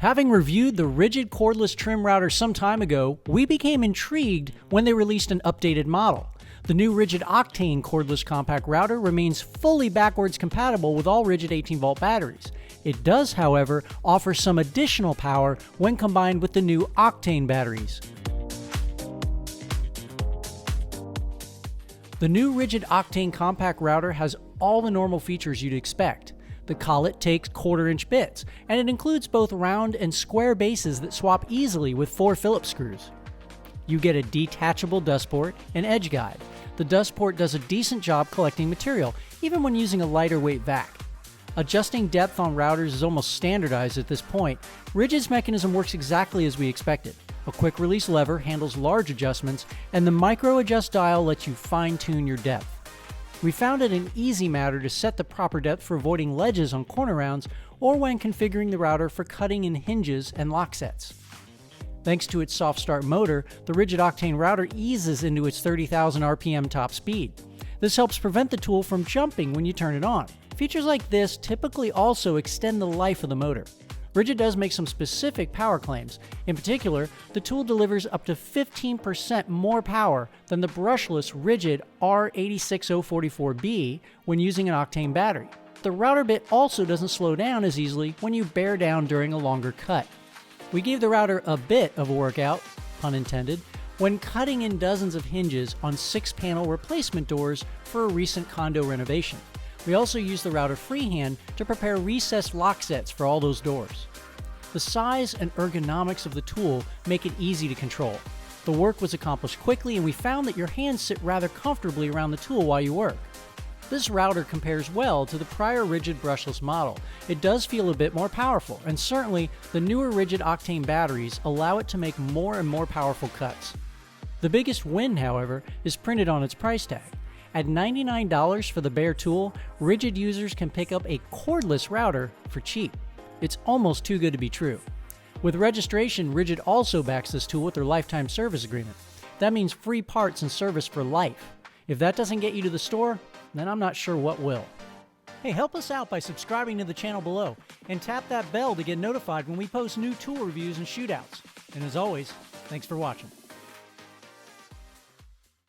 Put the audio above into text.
Having reviewed the Ridgid cordless trim router some time ago, we became intrigued when they released an updated model. The new Ridgid Octane Cordless compact router remains fully backwards compatible with all Ridgid 18-volt batteries. It does, however, offer some additional power when combined with the new Octane batteries. The new Ridgid Octane compact router has all the normal features you'd expect. The collet takes 1/4-inch bits, and it includes both round and square bases that swap easily with 4 Phillips screws. You get a detachable dust port and edge guide. The dust port does a decent job collecting material, even when using a lighter weight vac. Adjusting depth on routers is almost standardized at this point. Ridgid's mechanism works exactly as we expected. A quick release lever handles large adjustments, and the micro adjust dial lets you fine-tune your depth. We found it an easy matter to set the proper depth for avoiding ledges on corner rounds or when configuring the router for cutting in hinges and lock sets. Thanks to its soft start motor, the Ridgid Octane router eases into its 30,000 RPM top speed. This helps prevent the tool from jumping when you turn it on. Features like this typically also extend the life of the motor. Ridgid does make some specific power claims. In particular, the tool delivers up to 15% more power than the brushless Ridgid R860443B when using an Octane battery. The router bit also doesn't slow down as easily when you bear down during a longer cut. We gave the router a bit of a workout, pun intended, when cutting in dozens of hinges on 6-panel replacement doors for a recent condo renovation. We also used the router freehand to prepare recessed lock sets for all those doors. The size and ergonomics of the tool make it easy to control. The work was accomplished quickly, and we found that your hands sit rather comfortably around the tool while you work. This router compares well to the prior Ridgid brushless model. It does feel a bit more powerful, and certainly the newer Ridgid Octane batteries allow it to make more and more powerful cuts. The biggest win, however, is printed on its price tag. At $99 for the bare tool, Ridgid users can pick up a cordless router for cheap. It's almost too good to be true. With registration, Ridgid also backs this tool with their lifetime service agreement. That means free parts and service for life. If that doesn't get you to the store, then I'm not sure what will. Hey, help us out by subscribing to the channel below and tap that bell to get notified when we post new tool reviews and shootouts. And as always, thanks for watching.